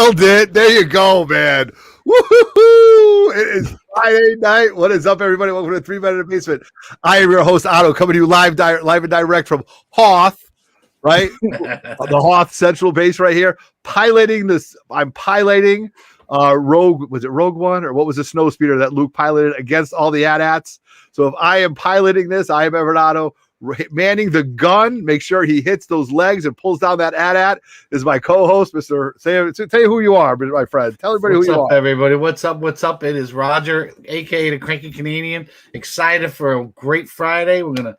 nailed it. There you go, man. Woo-hoo-hoo. It is Friday night. What is up, everybody? Welcome to 3 Men in the Basement. I am your host, Otto, coming to you live and direct from Hoth, right? The Hoth Central Base right here. Piloting this. I'm piloting Rogue. Was it Rogue One or what was the snow speeder that Luke piloted against all the AT-ATs? So if I am piloting this, I am Everett Otto. Manning the gun, make sure he hits those legs and pulls down that AT-AT is my co-host, Mr. Sam. Tell you who you are, my friend. Tell everybody who you are. Everybody, what's up? What's up? It is Roger, aka the Cranky Canadian. Excited for a great Friday. We're gonna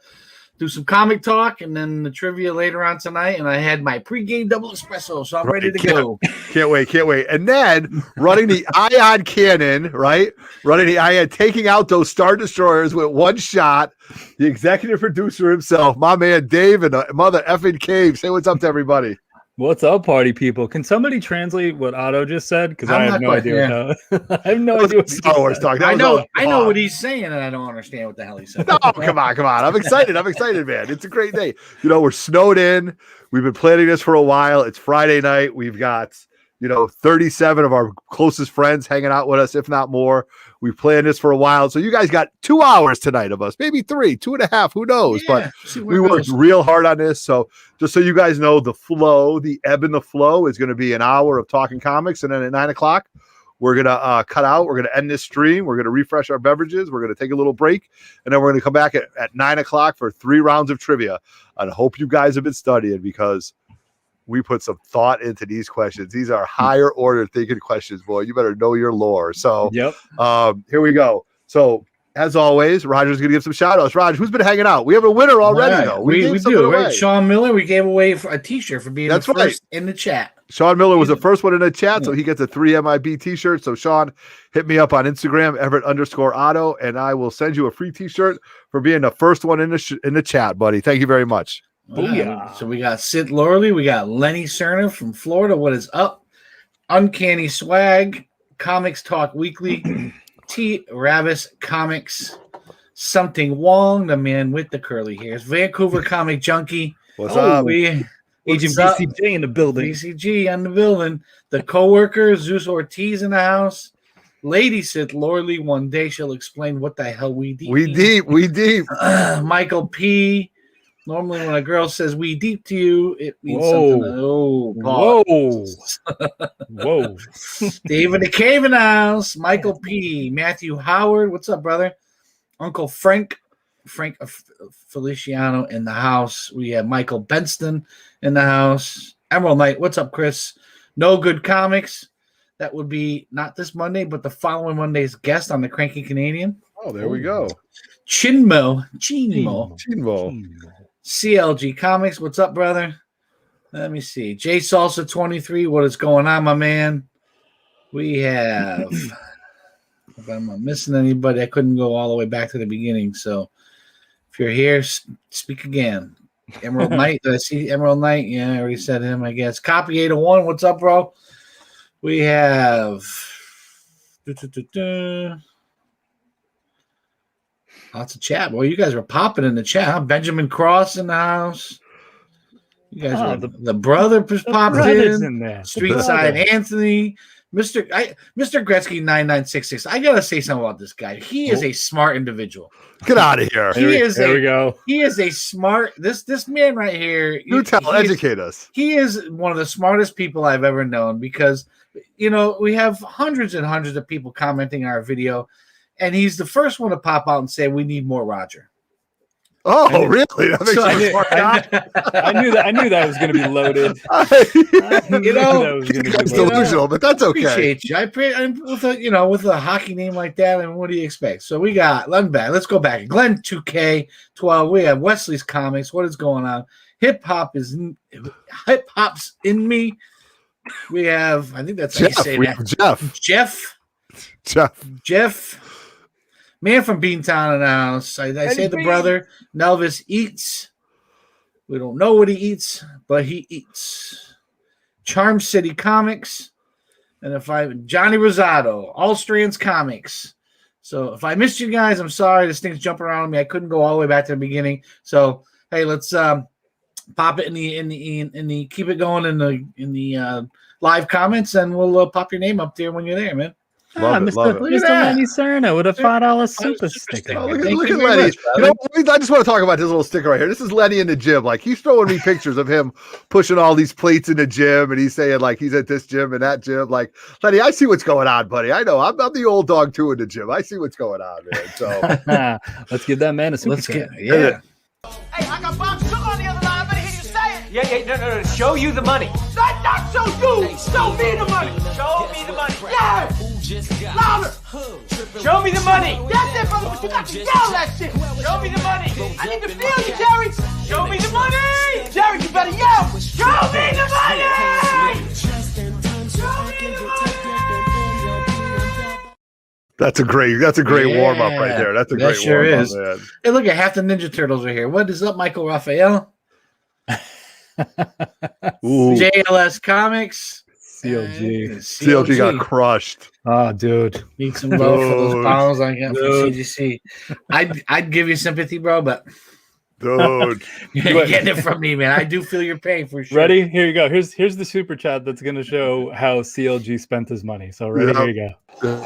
do some comic talk and then the trivia later on tonight. And I had my pregame double espresso, so I'm ready to go. Can't wait. And then running the ion cannon, right? Running the ion, taking out those Star Destroyers with one shot. The executive producer himself, my man Dave, and mother effing Cave. Say what's up to everybody. What's up, party people? Can somebody translate what Otto just said? Because I have no idea. I have no idea what Star Wars talk. I know what he's saying, and I don't understand what the hell he said. No, come on. I'm excited, man. It's a great day. You know, we're snowed in. We've been planning this for a while. It's Friday night. We've got 37 of our closest friends hanging out with us, if not more. We've planned this for a while. So you guys got 2 hours tonight of us, maybe 3, 2.5, who knows? Yeah, but we worked real hard on this. So just so you guys know, the flow, the ebb and the flow is going to be an hour of talking comics. And then at 9 o'clock, we're going to cut out. We're going to end this stream. We're going to refresh our beverages. We're going to take a little break. And then we're going to come back at 9 o'clock for 3 rounds of trivia. I hope you guys have been studying because we put some thought into these questions. These are higher order thinking questions, boy. You better know your lore. So here we go. So as always, Roger's going to give some shout outs. Roger, who's been hanging out? We have a winner already, though. We do, right? Sean Miller, we gave away a t-shirt for being first in the chat. Sean Miller was the first one in the chat, so he gets a 3MIB t-shirt. So Sean, hit me up on Instagram, Everett_Otto, and I will send you a free t-shirt for being the first one in the chat, buddy. Thank you very much. So we got Sid Lorley, we got Lenny Cerner from Florida. What is up? Uncanny Swag, Comics Talk Weekly, T. Ravis Comics, Something Wong, the man with the curly hairs, Vancouver Comic Junkie. What's up? Agent BCG in the building. BCG on the building. The coworker, Zeus Ortiz in the house. Lady Sid Lorley, one day she'll explain what the hell we deep. We deep. Michael P. Normally, when a girl says "we deep" to you, it means something. Whoa. David the Cave in the house. Michael P. Matthew Howard. What's up, brother? Uncle Frank Feliciano in the house. We have Michael Benston in the house. Emerald Knight. What's up, Chris? No Good Comics. That would be not this Monday, but the following Monday's guest on the Cranky Canadian. Oh, there we go. Chinmo. CLG Comics, what's up, brother? Let me see. J Salsa 23, what is going on, my man? We have, if I'm not missing anybody, I couldn't go all the way back to the beginning. So if you're here, speak again. Emerald Knight, did I see Emerald Knight? Yeah, I already said him, I guess. Copy 801, what's up, bro? We have lots of chat. Boy, you guys were popping in the chat. Huh? Benjamin Cross in the house. You guys were the brother popped in there. Street Side Anthony. Mr. Gretzky 9966. I gotta say something about this guy. He is a smart individual. Get out of here. Here we go. He is a smart this man right here. Educate us. He is one of the smartest people I've ever known because we have hundreds and hundreds of people commenting on our video. And he's the first one to pop out and say, we need more Roger. Oh, really? That makes you a smart guy. I knew that was going to be loaded. It's delusional, but that's okay. Appreciate you. With a hockey name like that, and what do you expect? So we got let's go back. Glenn 2K12. We have Wesley's Comics. What is going on? Hip hop's in me. We have, I think that's how you say that. Jeff. Man from Beantown in the house. I say the brother. Nelvis eats. We don't know what he eats, but he eats. Charm City Comics. And Johnny Rosado, All Strands Comics. So if I missed you guys, I'm sorry. This thing's jumping around me. I couldn't go all the way back to the beginning. So hey, let's pop it in the keep it going in the live comments, and we'll pop your name up there when you're there, man. Love it. Mr. Lenny Cerna with a $5 super sticker. Oh, look at Lenny. I just want to talk about this little sticker right here. This is Lenny in the gym. Like, he's throwing me pictures of him pushing all these plates in the gym, and he's saying like he's at this gym and that gym. Like, Lenny, I see what's going on, buddy. I know I'm the old dog too in the gym. I see what's going on, man. So let's give that man a super sticker. Yeah. Hey, I got Bob Sugar on the other line. I better hear you say it. Yeah, no. Show you the money. Not show you. Show me the money. Show me the money. Yeah. Louder. Show me the money. That's it, brother. But you got to yell that shit. Show me the money. I need to feel you, Jerry. Show me the money. Jerry, you better yell. Show me the money. Show me the money. That's a great warm up right there. That's a great warm up, man. Hey, look at half the Ninja Turtles are here. What is up, Michael Raphael? JLS Comics. CLG got crushed. Oh, dude. Need some love for those bottles I got from CGC. I'd give you sympathy, bro, but dude, you're getting it from me, man. I do feel your pain for sure. Ready? Here you go. Here's the super chat that's gonna show how CLG spent his money. So ready? Here you go.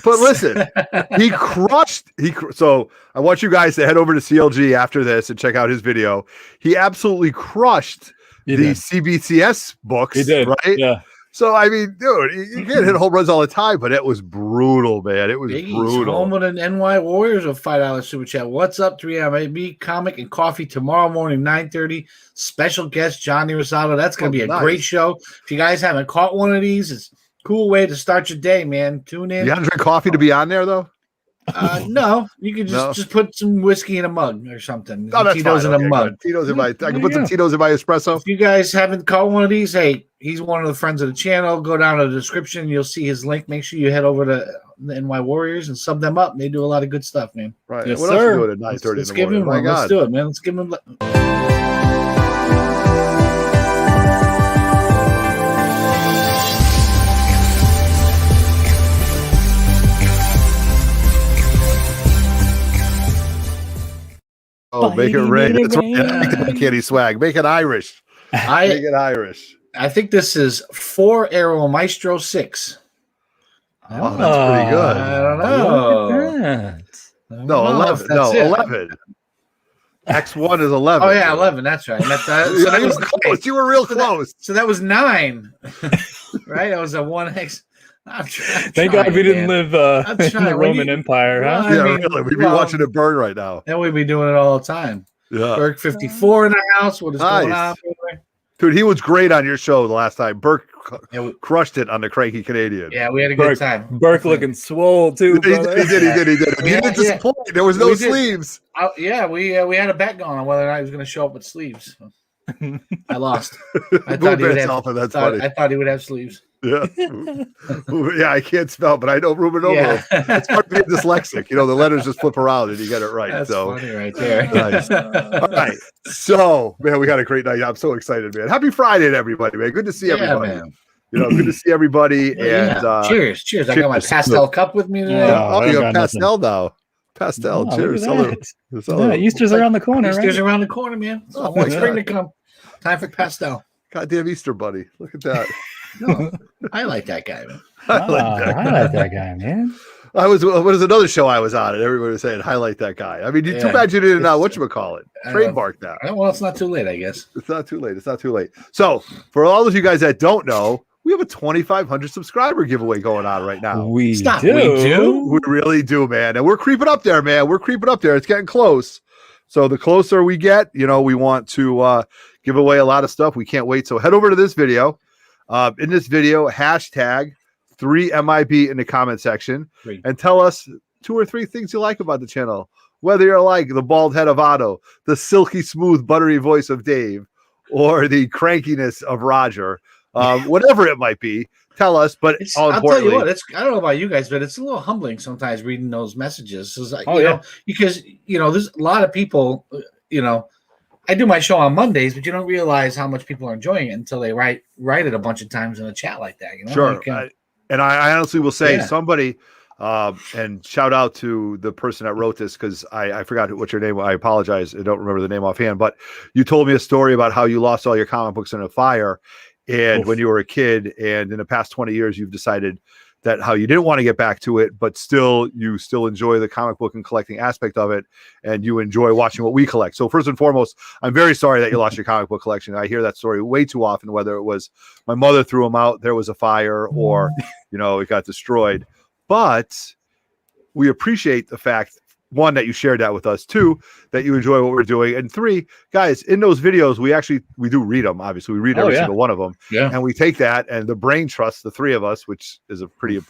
But listen, he crushed. So I want you guys to head over to CLG after this and check out his video. He absolutely crushed CBCS books. He did, right? Yeah. So I mean, dude, you can't hit home runs all the time, but it was brutal, man. It was brutal. Home with an NY Warriors of $5 super chat. What's up, 3MAB comic and coffee tomorrow morning, 9:30. Special guest Johnny Rosado. That's going to be a great show. If you guys haven't caught one of these, it's cool way to start your day, man. Tune in. You got to drink coffee to be on there, though? No, you can just put some whiskey in a mug or something. Oh, that's Tito's fine. in a mug. Tito's in my. I can put some Tito's in my espresso. If you guys haven't caught one of these, hey, he's one of the friends of the channel. Go down to the description. You'll see his link. Make sure you head over to the NY Warriors and sub them up. They do a lot of good stuff, man. Right. Yes, what sir. else are you doing at 9:30 Let's in the morning? Give him one. Let's do it, man. Let's give him. Oh, make it rain. That's right. I like that candy swag. Make it Irish. Make it Irish. I think this is 4 Aero Maestro 6. Oh, that's pretty good. I don't know. No, 11. No, 11. X1 is 11. Oh, yeah, 11. That's right. So that you was close. You were real close. So that was 9. Right? That was a 1X. Thank God we didn't live in the Roman Empire, huh? Yeah, really. We'd be watching it burn right now. And we'd be doing it all the time. Yeah. Burke 54 in the house. What is going on? Dude, he was great on your show the last time. Burke crushed it on the Cranky Canadian. Yeah, we had a good time. Burke looking swole too. He did. He didn't disappoint. There was no sleeves. Yeah, we had a bet going on whether or not he was going to show up with sleeves. I lost. I thought he would have sleeves. Yeah. Yeah, I can't spell, but I know Ruben Over. Yeah. It's hard to be dyslexic. You know, the letters just flip around and you get it right. That's so funny right there. Nice. All right. So, man, we had a great night. I'm so excited, man. Happy Friday to everybody, man. Good to see everybody. Man. You know, good to see everybody. And cheers. I got my pastel cup with me today. You got pastel now. Pastel. Cheers. Easter's around the corner. Easter's around the corner, man. So one spring to come. Time for pastel. Goddamn Easter bunny. Look at that. No, I like that guy, man. I like that guy, man. What was another show I was on, and everybody was saying, highlight that guy. I mean, too bad you didn't know whatchamacallit. Trademark that. Well, it's not too late, I guess. It's not too late. So, for all of you guys that don't know, we have a 2,500 subscriber giveaway going on right now. We do. We really do, man. And we're creeping up there, man. It's getting close. So the closer we get, you know, we want to give away a lot of stuff. We can't wait. So head over to this video. In this video, hashtag 3MIB in the comment section and tell us 2 or 3 things you like about the channel. Whether you're like the bald head of Otto, the silky smooth buttery voice of Dave, or the crankiness of Roger, whatever it might be, tell us. But I'll tell you what, I don't know about you guys, but it's a little humbling sometimes reading those messages. It's like, know, because there's a lot of people, I do my show on Mondays, but you don't realize how much people are enjoying it until they write it a bunch of times in a chat like that. Sure. And I honestly will say somebody, And shout out to the person that wrote this, because I forgot what your name was. I apologize. I don't remember the name offhand, but you told me a story about how you lost all your comic books in a fire and when you were a kid, and in the past 20 years, you've decided that how you didn't want to get back to it, but you still enjoy the comic book and collecting aspect of it, and you enjoy watching what we collect. So first and foremost, I'm very sorry that you lost your comic book collection. I hear that story way too often, whether it was my mother threw them out, there was a fire, or, it got destroyed. But we appreciate the fact, one, that you shared that with us, two, that you enjoy what we're doing, and three, guys, in those videos, we do read them. Obviously, we read every single one of them, and we take that and the brain trust, the three of us, which is a pretty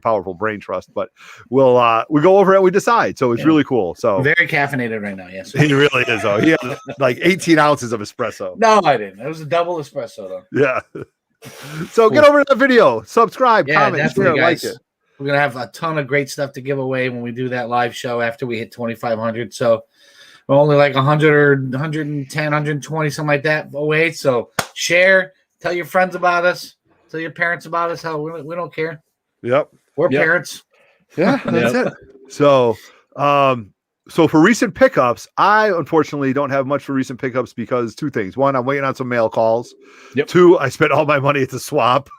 powerful brain trust, but we go over it and we decide. So it's really cool. So very caffeinated right now. Yes, he really is. Though he had like 18 ounces of espresso. No, I didn't. It was a double espresso though. Yeah. So get over to that video, subscribe, comment, share, like it. We're going to have a ton of great stuff to give away when we do that live show after we hit 2,500. So we're only like 100 or 110, 120, something like that away. So share, tell your friends about us, tell your parents about us. How we don't care. Yep. We're parents. Yeah, that's it. So, so for recent pickups, I unfortunately don't have much for recent pickups because two things. One, I'm waiting on some mail calls. Yep. Two, I spent all my money at the swap.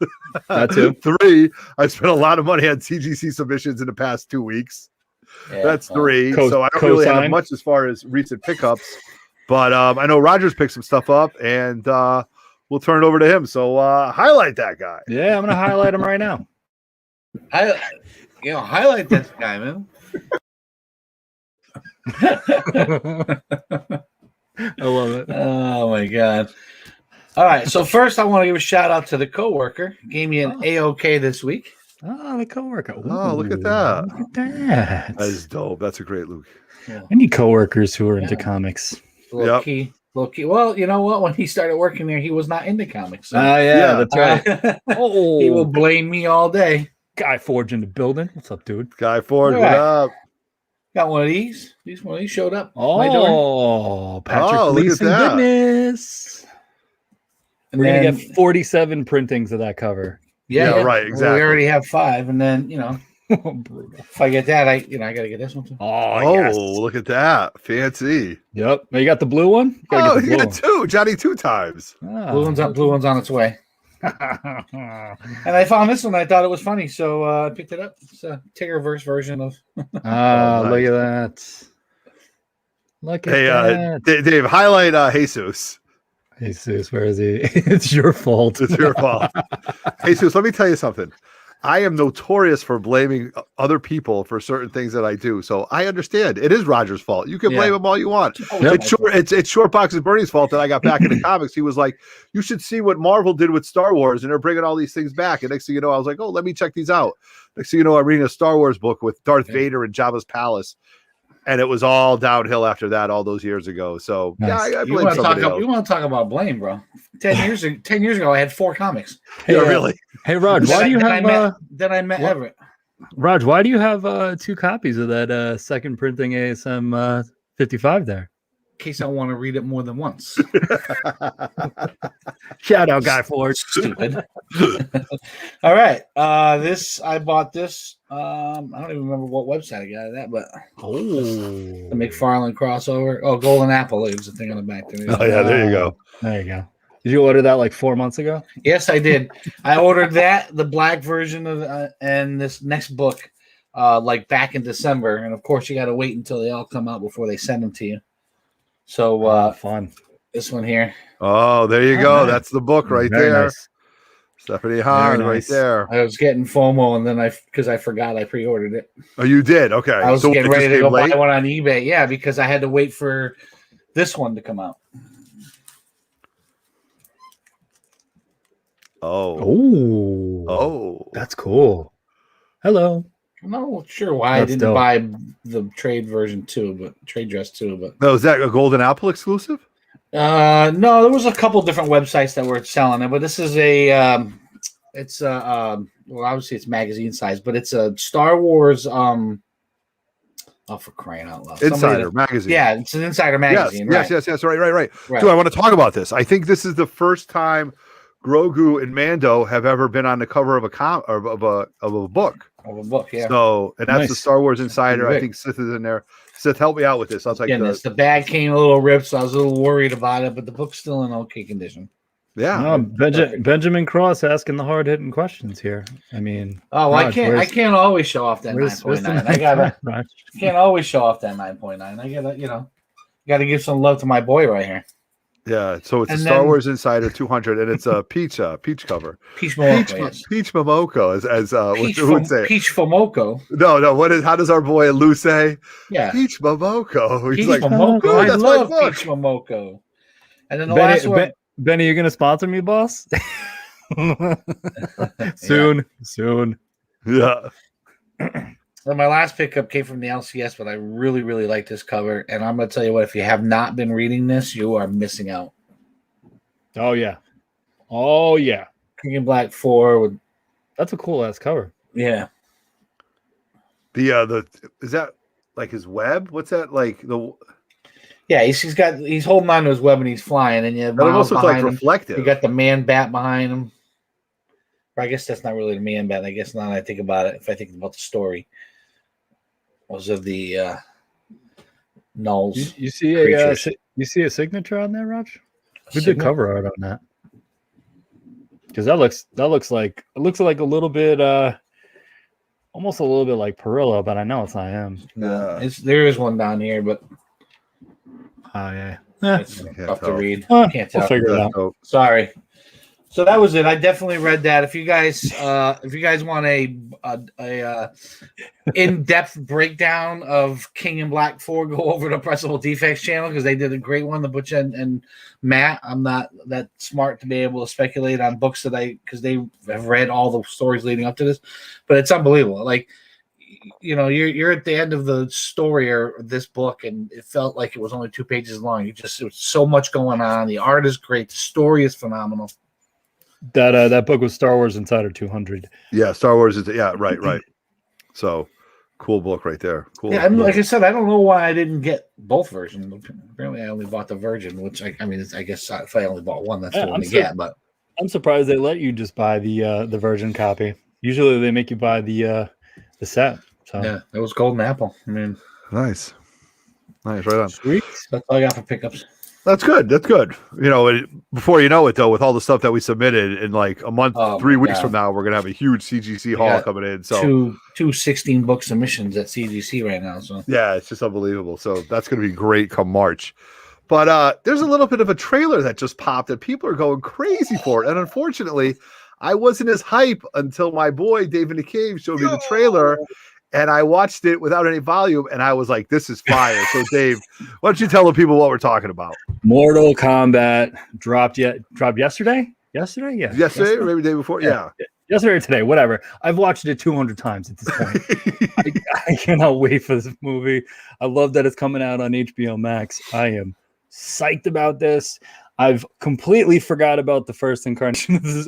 That too. Three, I spent a lot of money on CGC submissions in the past 2 weeks. Yeah, that's three. So I don't really have much as far as recent pickups. But I know Roger's picked some stuff up, and we'll turn it over to him. So highlight that guy. Yeah, I'm going to highlight him right now. Highlight this guy, man. I love it. Oh my god. All right, so first I want to give a shout out to the coworker. Gave me an A-OK this week. Oh, the coworker. Ooh, look at that. Look at that. That is dope. That's a great look. Yeah. I need coworkers who are into comics. Low key. Well, you know what? When he started working there, he was not into comics. So. That's right. He will blame me all day. Guy Forge in the building. What's up, dude? Guy Forge, what up? Got one of these. One of these showed up. Oh, Patrick Leeson goodness. And we're going to get 47 printings of that cover. Yeah, right, exactly. We already have 5, and then, if I get that, I got to get this one too. Oh, yes. Look at that. Fancy. Yep. You got the blue one? You got two. Johnny 2 times. Blue one's on its way. And I found this one. I thought it was funny, so I picked it up. It's a Tiggerverse version of. Look at that! Look at that. Dave, highlight Jesus. Jesus, where is he? It's your fault. It's your fault. Jesus, let me tell you something. I am notorious for blaming other people for certain things that I do. So I understand. It is Roger's fault. You can blame him all you want. It's Shortbox and Bernie's fault that I got back into comics. He was like, you should see what Marvel did with Star Wars, and they're bringing all these things back. And next thing you know, I was like, oh, let me check these out. Next thing you know, I'm reading a Star Wars book with Darth Vader and Jabba's palace. And it was all downhill after that all those years ago. So nice. I blame somebody else. You want to talk about blame, bro? 10 years ago, I had 4 comics. Hey, really? Hey, Raj, why do you have? Then I met Everett. Raj, why do you have 2 copies of that second printing ASM 55 there? In case I want to read it more than once. Shout out, Guy Forge. Stupid. All right. I bought this. I don't even remember what website I got that, but the McFarlane crossover. Oh, Golden Apple is the thing on the back. Oh yeah, there you go. There you go. Did you order that like 4 months ago? Yes, I did. I ordered that, the black version of, and this next book, like back in December. And of course, you got to wait until they all come out before they send them to you. So fun. This one here. Oh, there you go. That's the book right Very there. Nice. Stephanie Hahn right there. I was getting FOMO, and then because I forgot I pre-ordered it. Oh, you did? Okay. I was getting ready to go buy one on eBay. Yeah, because I had to wait for this one to come out. Oh, that's cool. Hello. I'm not sure why I didn't buy the trade version too, but trade dress too. But no, is that a Golden Apple exclusive? No, there was a couple different websites that were selling it, but this is well, obviously it's magazine size, but it's a Star Wars. Oh, for crying out loud! Insider magazine. Yeah, it's an Insider magazine. Yes. Right. Dude, I want to talk about this. I think this is the first time Grogu and Mando have ever been on the cover of a book. Of a book, yeah. So, and that's the Nice. Star Wars Insider. I think Sith is in there. Sith, help me out with this. I was like, the bag came a little ripped, so I was a little worried about it, but the book's still in okay condition. Yeah. No, Benjamin Cross asking the hard hitting questions here. I mean, I can't always show off that 9.9. Can't always show off that 9.9. I gotta give some love to my boy right here. Yeah, so it's a Star Wars Insider 200, and it's a peach cover. Peach Momoko. Peach Momoko, as who would say? Peach Momoko. No. What does our boy Lou say? Yeah, Peach Momoko. He's Peach like, Momoko. I that's love my book. Peach Momoko. And then the last one. Benny, you gonna sponsor me, boss? Soon. Yeah. So my last pickup came from the LCS, but I really, really like this cover. And I'm going to tell you what, if you have not been reading this, you are missing out. Oh, yeah. King in Black 4. That's a cool-ass cover. Yeah. The is that like his web? What's that like? Yeah, he's holding on to his web and he's flying. And it almost looks like reflective. You got the man bat behind him. Or I guess that's not really the man bat. I guess now that I think about it, if I think about the story. Those are the nulls. You see a signature on there, Raj? Who did cover art on that? Because that looks like a little bit almost a little bit like Perillo, but I know it's not him. No, there is one down here, but it's tough to read. Can't tell. We'll figure it out. Sorry. So that was it. I definitely read that. If you guys want a in-depth breakdown of King in Black 4, go over to Pressable Deffects channel because they did a great one. The Butch and Matt. I'm not that smart to be able to speculate on books because they have read all the stories leading up to this, but it's unbelievable. Like, you're at the end of the story or this book, and it felt like it was only 2 pages long. It was so much going on. The art is great. The story is phenomenal. That book was Star Wars Insider 200. Yeah, Star Wars is right. So cool book right there. Cool. Yeah, like I said, I don't know why I didn't get both versions. Apparently, I only bought the Virgin, which I guess if I only bought one, that's the one to get. But I'm surprised they let you just buy the Virgin copy. Usually, they make you buy the set. So yeah, it was Golden Apple. I mean, nice, right on. Sweet. That's all I got for pickups. That's good. Before you know it, though, with all the stuff that we submitted in like a month, 3 weeks from now, we're gonna have a huge CGC haul coming in. So two 16-book submissions at CGC right now. So yeah, it's just unbelievable. So that's gonna be great come March. But there's a little bit of a trailer that just popped that people are going crazy for it, and unfortunately, I wasn't as hype until my boy Dave in the Cave showed me the trailer. And I watched it without any volume, and I was like, this is fire. So, Dave, why don't you tell the people what we're talking about? Mortal Kombat dropped yesterday? Yesterday? Yeah. Yesterday, or maybe the day before? Yeah. Yesterday or today, whatever. I've watched it 200 times at this point. I cannot wait for this movie. I love that it's coming out on HBO Max. I am psyched about this. I've completely forgot about the first incarnation of this.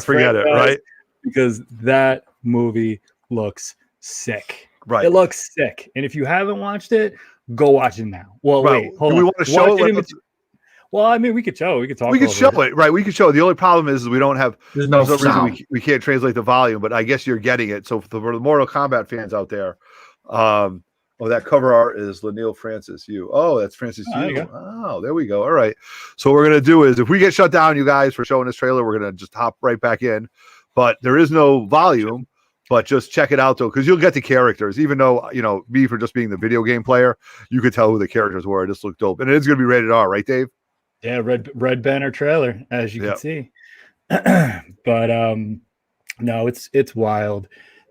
Forget it, right? Because that movie looks sick. Right. It looks sick. And if you haven't watched it, go watch it now. Well, wait, hold on. Do we want to show it? Well, I mean, we could show. We could talk. We could show it, right? We could show it. The only problem is we don't have. There's no reason we can't translate the volume. But I guess you're getting it. So for the Mortal Kombat fans out there, that cover art is Lanil Francis Yu. Oh, that's Francis Yu. Oh, there we go. All right. So what we're gonna do is if we get shut down, you guys, for showing this trailer, we're gonna just hop right back in. But there is no volume. But just check it out, though, because you'll get the characters. Even though, me for just being the video game player, you could tell who the characters were. It just looked dope. And it is going to be rated R, right, Dave? Yeah, red banner trailer, as you can see. But no, it's wild.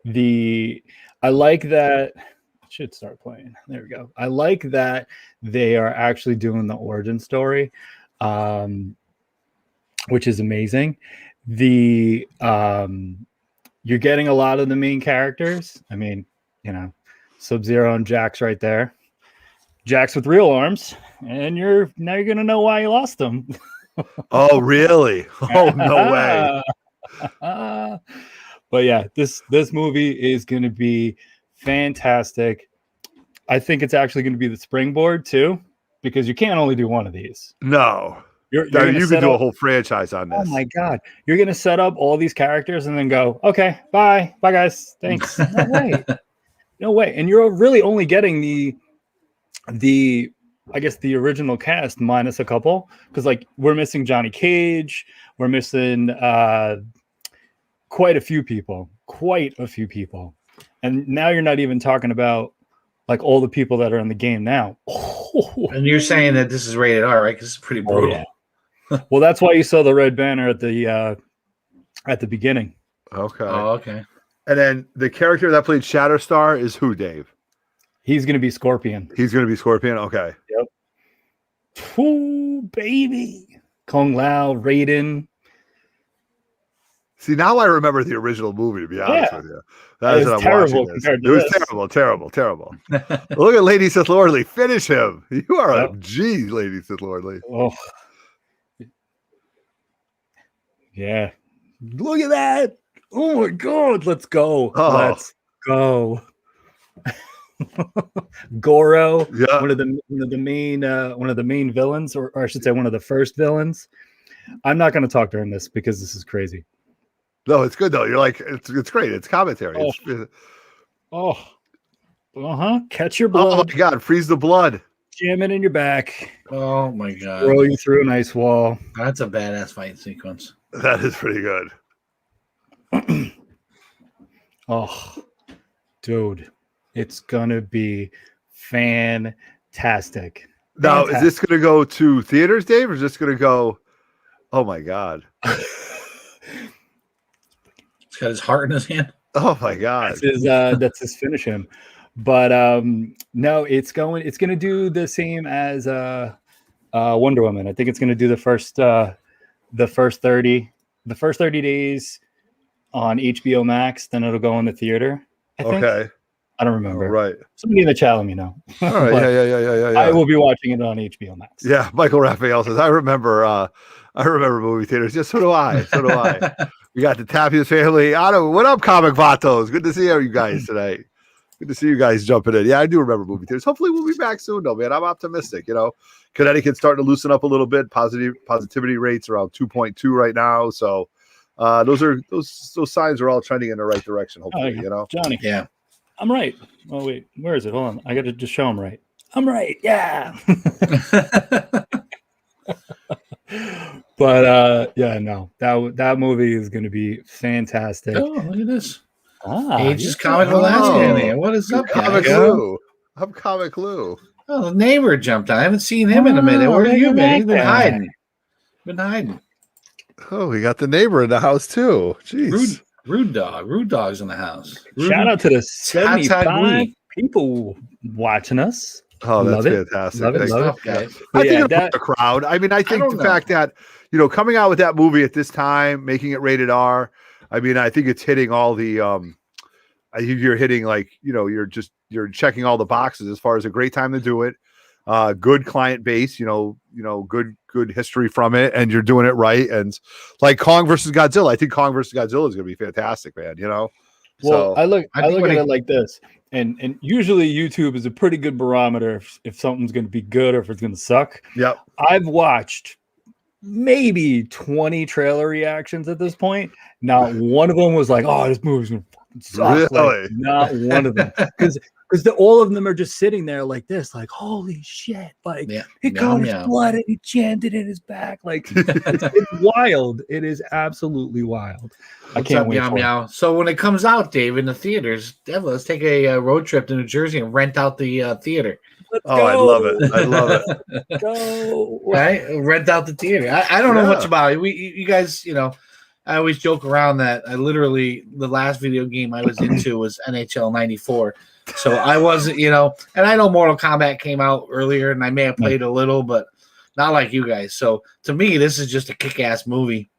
I like that. I should start playing. There we go. I like that they are actually doing the origin story, which is amazing. You're getting a lot of the main characters. I mean, Sub-Zero and Jax right there. Jax with real arms, and now you're gonna know why you lost them. Oh, really? Oh, no way. But yeah, this movie is gonna be fantastic. I think it's actually gonna be the springboard too, because you can't only do one of these. No. You're you gonna could set do a up- whole franchise on this. Oh my god, you're gonna set up all these characters and then go, okay, bye, guys, thanks. No way, no way. And you're really only getting the I guess the original cast minus a couple, because like we're missing Johnny Cage, we're missing quite a few people, and now you're not even talking about like all the people that are in the game now. And you're saying that this is rated R, right? Because it's pretty brutal. Oh, yeah. Well, that's why you saw the red banner at the beginning. Okay. Oh, okay. And then the character that played Shatterstar is who, Dave? He's going to be Scorpion. He's going to be Scorpion? Okay. Yep. Ooh, baby. Kung Lao, Raiden. See, now I remember the original movie, to be honest with you. That is what I'm terrible watching this. compared It to was this. terrible. Look at Lady Sith Lordly. Finish him. You are Yep. a G, Lady Sith Lordly. Oh. Yeah. Look at that. Oh my god. Let's go. Oh. Let's go. Goro, Yeah. one of the main villains, or I should say one of the first villains. I'm not going to talk during this because this is crazy. No, it's good though. You're like, it's great. It's commentary. Oh. Catch your Oh blood, my God. Freeze the blood. jam it in your back, Oh my god. throw you through an ice wall. That's a badass fight sequence. That is pretty good. Oh, dude, it's gonna be fantastic. Now, is this going to go to theaters, Dave, or is this going to go? Oh my God. He's got his heart in his hand. Oh my God. That's his finish him. But no, it's gonna do the same as Wonder Woman. I think it's gonna do the first 30 days on HBO Max, then it'll go in the theater. I think. Okay. I don't remember. All right. Somebody in the chat, let me know. All right. But Yeah. I will be watching it on HBO Max. Yeah. Michael Raphael says, I remember movie theaters. Yes, so do I. We got the Tappius family. Otto, what up, Comic Vatos? Good to see you guys tonight. Good to see you guys jumping in. Yeah, I do remember movie theaters. Hopefully we'll be back soon, though, man. I'm optimistic. You know, Connecticut's starting to loosen up a little bit. Positivity rates around 2.2 right now. So those signs are all trending in the right direction, hopefully, you know. Johnny. Yeah. I'm right. Oh wait, where is it? Hold on. I gotta just show him right. I'm right, yeah. But yeah, no, that movie is gonna be fantastic. Oh, look at this. Aegis Aegis Comic Velasquez in there. What is up, Comic guys? Lou. I'm Comic Lou. Oh, the neighbor jumped on. I haven't seen him in a minute. Where have you been? He's been hiding. hiding. Oh, we got the neighbor in the house too. Jeez. Rude dog. Rude dog's in the house. Shout out to the Outside 75 weed. people watching us. Oh, that's Love it. fantastic. Love it, Thanks. love Stuff, guys. I Yeah, think that- the crowd. I mean, I think don't the know. fact that, you know, coming out with that movie at this time, making it rated R. I mean, I think it's hitting all the. I think you're hitting like, you know, you're checking all the boxes as far as a great time to do it. Good client base, you know, good history from it, and you're doing it right. And like Kong versus Godzilla, I think Kong versus Godzilla is going to be fantastic, man. You know. Well, So I look think at when it like this, and usually YouTube is a pretty good barometer if something's going to be good or if it's going to suck. yep. I've watched maybe 20 trailer reactions at this point. Not one of them was like, "Oh, this movie's going to fucking suck." Really? Like, not one of them, because all of them are just sitting there like this, like, "Holy shit!" Like Yeah. he got his Meow. blood and he jammed it in his back. Like it's wild. It is absolutely wild. I What's can't up, wait meow for it. meow? So when it comes out, Dave, in the theaters, let's take a road trip to New Jersey and rent out the theater. Let's Oh, I'd love it. go. I love it. Go. Right? Rent out the theater. I don't know much Yeah. about it. You guys, you know, I always joke around that I literally the last video game I was into was NHL 94. So I wasn't, you know, and I know Mortal Kombat came out earlier and I may have played a little, but not like you guys. So to me, this is just a kick-ass movie.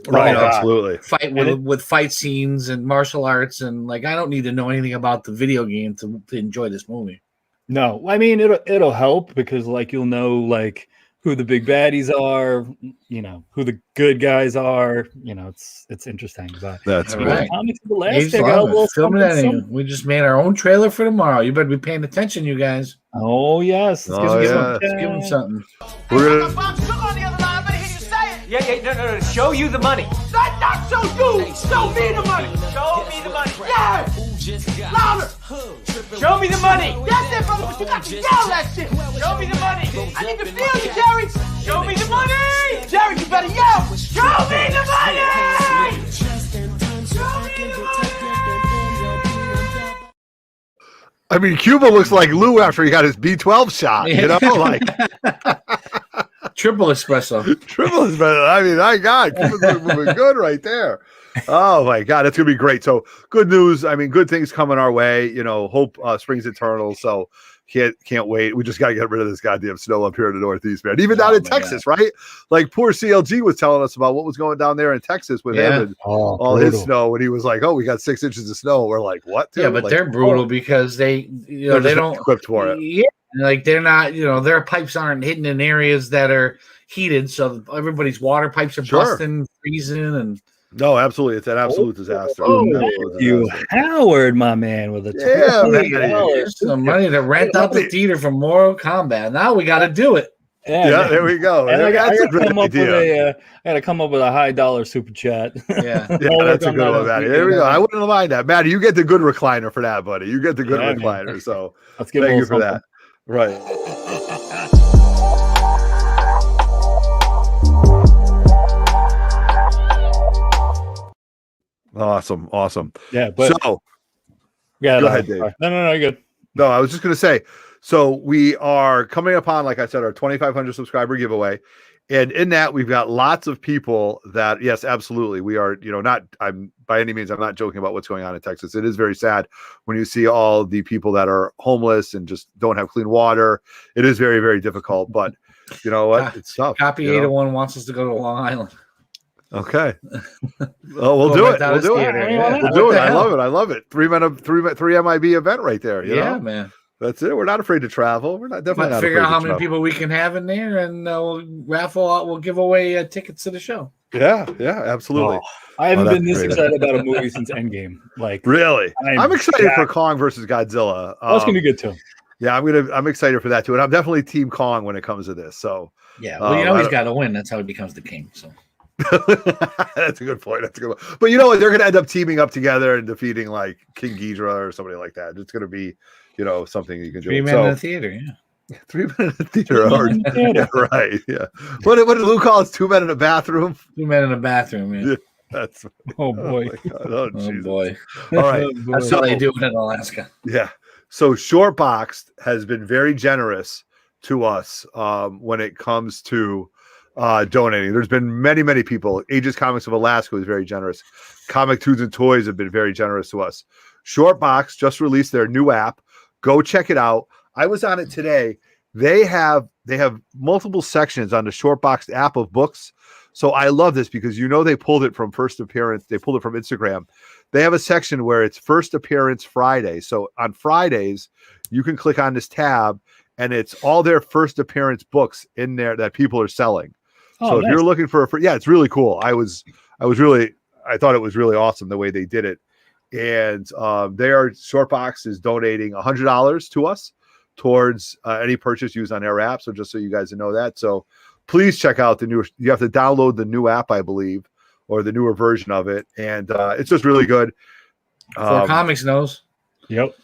Right, You know, absolutely. fight with fight scenes and martial arts, and like I don't need to know anything about the video game to enjoy this movie. No, I mean it'll help because like you'll know like who the big baddies are, you know, who the good guys are. You know, it's interesting. But That's All cool. right. Comics of the last Aegis day got a Lava, little film it something, anyway. We just made our own trailer for tomorrow. You better be paying attention, you guys. Oh yes, Oh, yeah. Let's give them something. We're Hey, gonna- Bob, look on the other line. No. Show you the money. Not show you. Show me the money. Show me the money. Yeah. Louder. Show me the money. That's it, brother. But you got to yell that shit. Show me the money. I need to feel you, Jerry. Show me the money. Jerry, you better yell. Show me the money. Show me the money. I mean, Cuba looks like Lou after he got his B12 shot. You know, like triple espresso. Triple espresso. I mean, my God, Cuba's moving good right there. Oh my God, that's gonna be great. So good news. I mean, good things coming our way. You know, hope springs eternal. So can't wait. We just gotta get rid of this goddamn snow up here in the Northeast, man. Even down in Texas, right? Like poor CLG was telling us about what was going down there in Texas with him and all his snow, and he was like, "Oh, we got 6 inches of snow." We're like, "What?" Dude? Yeah, but like, they're brutal because they don't equipped for it. Yeah, like they're not. Their pipes aren't hidden in areas that are heated, so everybody's water pipes are busting, freezing, and. No, absolutely. It's an absolute disaster. You, Howard, my man, with a some money to rent out the theater for Mortal Kombat. Now we got to do it. Yeah, there we go. And I got to come up with a high dollar super chat. Yeah, that's a good one, Maddie. There we go. I wouldn't mind that, Maddie. You get the good recliner for that, buddy. You get the good recliner. Man. So thank you for that. Right. Awesome. Yeah, but go ahead, Dave. No, you're good. No, I was just going to say, so we are coming upon, like I said, our 2,500 subscriber giveaway. And in that, we've got lots of people that, yes, absolutely. We are, I'm by any means, I'm not joking about what's going on in Texas. It is very sad when you see all the people that are homeless and just don't have clean water. It is very, very difficult, but you know what? It's tough. Copy 801 wants us to go to Long Island. Okay. Oh, we'll do it. We'll do it. We'll do it. I love it. 3 MIB event right there. You know? Man. That's it. We're not afraid to travel. We're not definitely not figure out how many people we can have in there, and we'll raffle out. We'll give away tickets to the show. Yeah, absolutely. I haven't been this excited about a movie since Endgame. Like, really, I'm excited for Kong versus Godzilla. That's gonna be good too. Yeah, I'm excited for that too, and I'm definitely Team Kong when it comes to this. So yeah, well, he's got to win. That's how he becomes the king. So. That's a good point. But you know what? They're going to end up teaming up together and defeating like King Ghidorah or somebody like that. It's going to be, something you can do. 3 men in the theater. Yeah. 3 men in the theater. Yeah, right. Yeah. What did Lou call it? 2 men in a bathroom. 2 men in a bathroom. Yeah. That's. Oh boy. Oh boy. All right. That's how they do it in Alaska. Yeah. So Shortboxed has been very generous to us when it comes to donating. There's been many people. Aegis Comics of Alaska was very generous. Comic Tunes and Toys have been very generous to us. Shortbox just released their new app. Go check it out. I was on it today. They have multiple sections on the Shortbox app of books. So I love this because they pulled it from first appearance. They pulled it from Instagram. They have a section where it's first appearance Friday. So on Fridays, you can click on this tab and it's all their first appearance books in there that people are selling. So if you're looking for it's really cool. I thought it was really awesome the way they did it. And Shortbox is donating $100 to us towards any purchase used on their app. So just so you guys know that. So please check out you have to download the new app, I believe, or the newer version of it. And it's just really good. For Comics knows. Yep.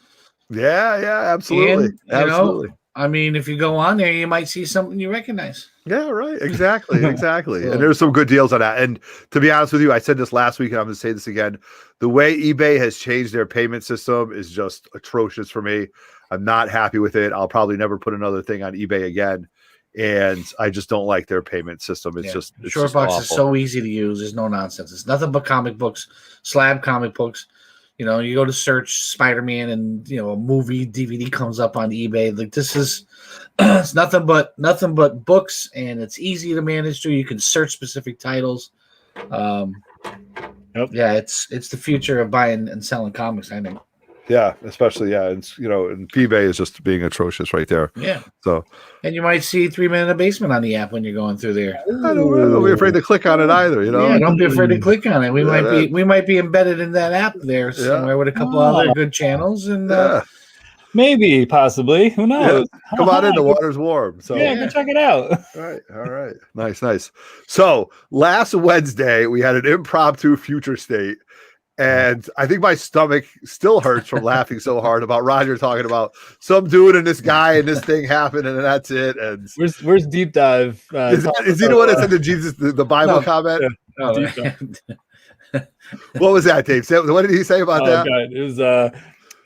Yeah, absolutely. And, absolutely. I mean, if you go on there, you might see something you recognize. Yeah, right. Exactly. And there's some good deals on that. And to be honest with you, I said this last week and I'm going to say this again. The way eBay has changed their payment system is just atrocious for me. I'm not happy with it. I'll probably never put another thing on eBay again. And I just don't like their payment system. It's Shortbox is so easy to use. There's no nonsense. It's nothing but comic books, slab comic books. You go to search Spider-Man and a movie DVD comes up on eBay. Like this is it's nothing but books, and it's easy to manage through. You can search specific titles. Yeah, it's the future of buying and selling comics, I think. Yeah, especially it's and eBay is just being atrocious right there. Yeah. So and you might see 3 Men in the Basement on the app when you're going through there. Don't be afraid to click on it either. Yeah, don't be afraid to click on it. We might be embedded in that app there somewhere with a couple other good channels, and Maybe, possibly. Who knows? Come on in. The water's warm. So yeah, go check it out. All right. Nice. So last Wednesday we had an impromptu future state. And I think my stomach still hurts from laughing so hard about Roger talking about some dude and this guy and this thing happened and that's it. And where's deep dive? Is he the one that said the Jesus the Bible comment? No. Deep dive. What was that, Dave? What did he say about that? God. It was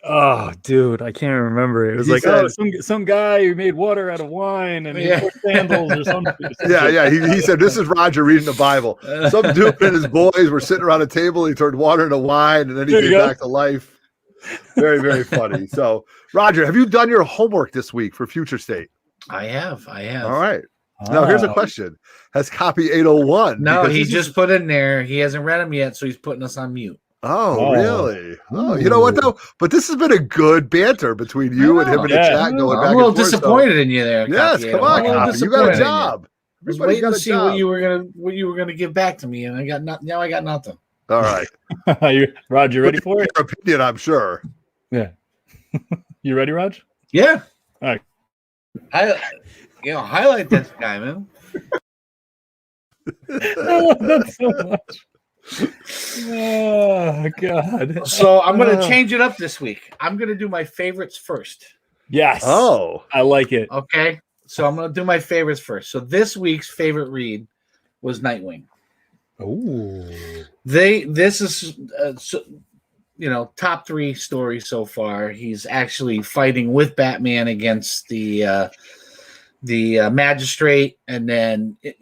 oh, dude, I can't remember. It was He like said, some guy who made water out of wine and he wore sandals or something. Yeah. He said, this is Roger reading the Bible. Some dude and his boys were sitting around a table. He turned water into wine and then he came back to life. Very, very funny. So, Roger, have you done your homework this week for Future State? I have. All right. Now, here's a question. Has copy 801? No, he just put in there. He hasn't read them yet, so he's putting us on mute. Oh, really? Oh, you know what, though? But this has been a good banter between you and him in the chat going back. I'm a little disappointed in you there. Yes, come on, Copy. You got a job. I was waiting to see what you were gonna give back to me, and I got nothing. Now I got nothing. All right, Rod, you ready for it? Your opinion, I'm sure. Yeah. You ready, Raj? Yeah. All right. Highlight this guy, man. I love that so much. Oh God. So I'm gonna change it up this week. I'm gonna do my favorites first. Yes. Oh, I like it. Okay. So I'm gonna do my favorites first. So this week's favorite read was Nightwing. Oh. This is top 3 stories so far. He's actually fighting with Batman against the magistrate, and then I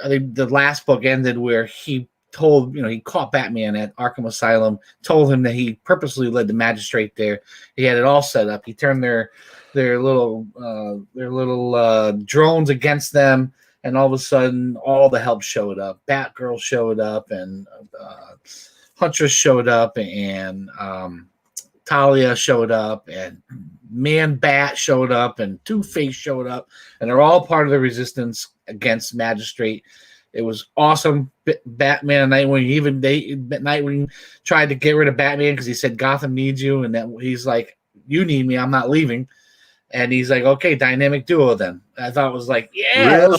think the last book ended where he told he caught Batman at Arkham Asylum, told him that he purposely led the magistrate there. He had it all set up. He turned their little drones against them, and all of a sudden all the help showed up. Batgirl showed up, and Huntress showed up, and Talia showed up, and Man-Bat showed up, and Two-Face showed up, and they're all part of the resistance against Magistrate. It was awesome. Batman and Nightwing, Nightwing tried to get rid of Batman because he said Gotham needs you, and that he's like, you need me, I'm not leaving. And he's like, okay, dynamic duo then. I thought it was like, that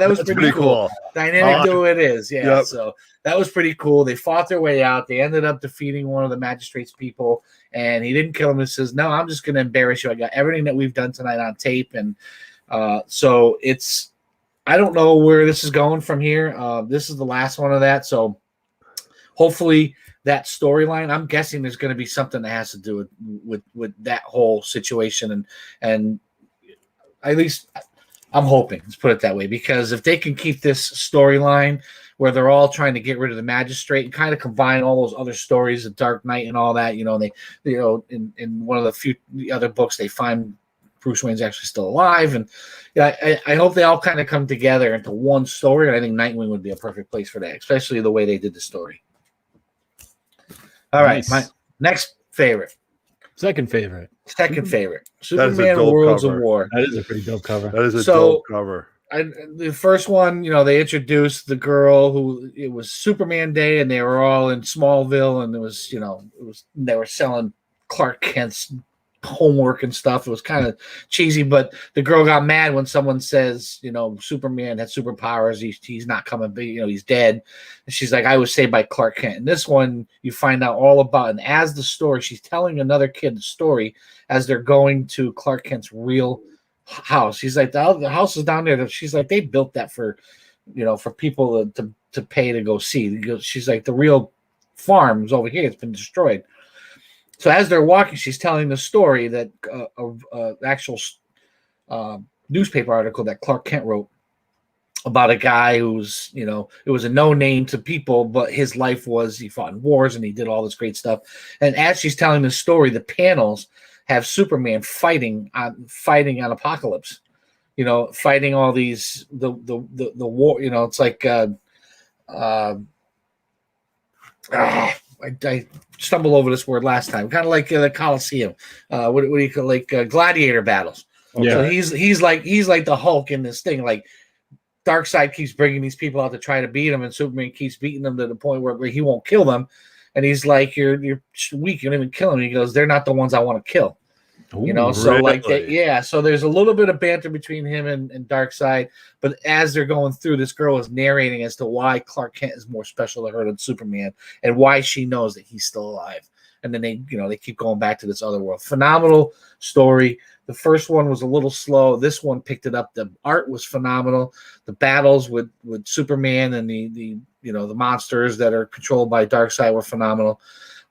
was pretty cool. Dynamic duo it is. Yeah. Yep. So that was pretty cool. They fought their way out. They ended up defeating one of the magistrate's people, and he didn't kill him. He says, no, I'm just going to embarrass you. I got everything that we've done tonight on tape. And so I don't know where this is going from here. This is the last one of that. So hopefully that storyline, I'm guessing there's going to be something that has to do with that whole situation. And at least I'm hoping, let's put it that way, because if they can keep this storyline where they're all trying to get rid of the magistrate and kind of combine all those other stories of Dark Knight and all that, in one of the other books, they find Bruce Wayne's actually still alive. And I hope they all kind of come together into one story. And I think Nightwing would be a perfect place for that, especially the way they did the story. All right, my next favorite. Second favorite. Superman Worlds of War. That is a pretty dope cover. That is a dope cover. The first one, they introduced the girl who, it was Superman Day, and they were all in Smallville, and they were selling Clark Kent's homework and stuff. It was kind of cheesy, but the girl got mad when someone says, Superman had superpowers. He's not coming, he's dead. And she's like, I was saved by Clark Kent. And this one, you find out all about, and as the story, she's telling another kid the story as they're going to Clark Kent's real house. She's like, the house is down there. She's like, they built that for people to pay to go see. She's like, the real farm is over here. It's been destroyed. So as they're walking, she's telling the story that of actual newspaper article that Clark Kent wrote about a guy who's, it was a no name to people, but his life was he fought in wars and he did all this great stuff. And as she's telling the story, the panels have Superman fighting on Apocalypse, fighting all these the war. It's like I stumbled over this word last time. Kind of like the Coliseum. What do you call gladiator battles? Yeah. So he's like the Hulk in this thing. Like Darkseid keeps bringing these people out to try to beat him, and Superman keeps beating them to the point where he won't kill them. And he's like, "You're weak. You don't even kill them." He goes, "They're not the ones I want to kill." You know, so like that, Really? yeah. So there's a little bit of banter between him and Darkseid, but as they're going through, this girl is narrating as to why Clark Kent is more special to her than Superman, and why she knows that he's still alive. And then they keep going back to this other world. Phenomenal story. The first one was a little slow. This one picked it up. The art was phenomenal. The battles with Superman and the monsters that are controlled by Darkseid were phenomenal.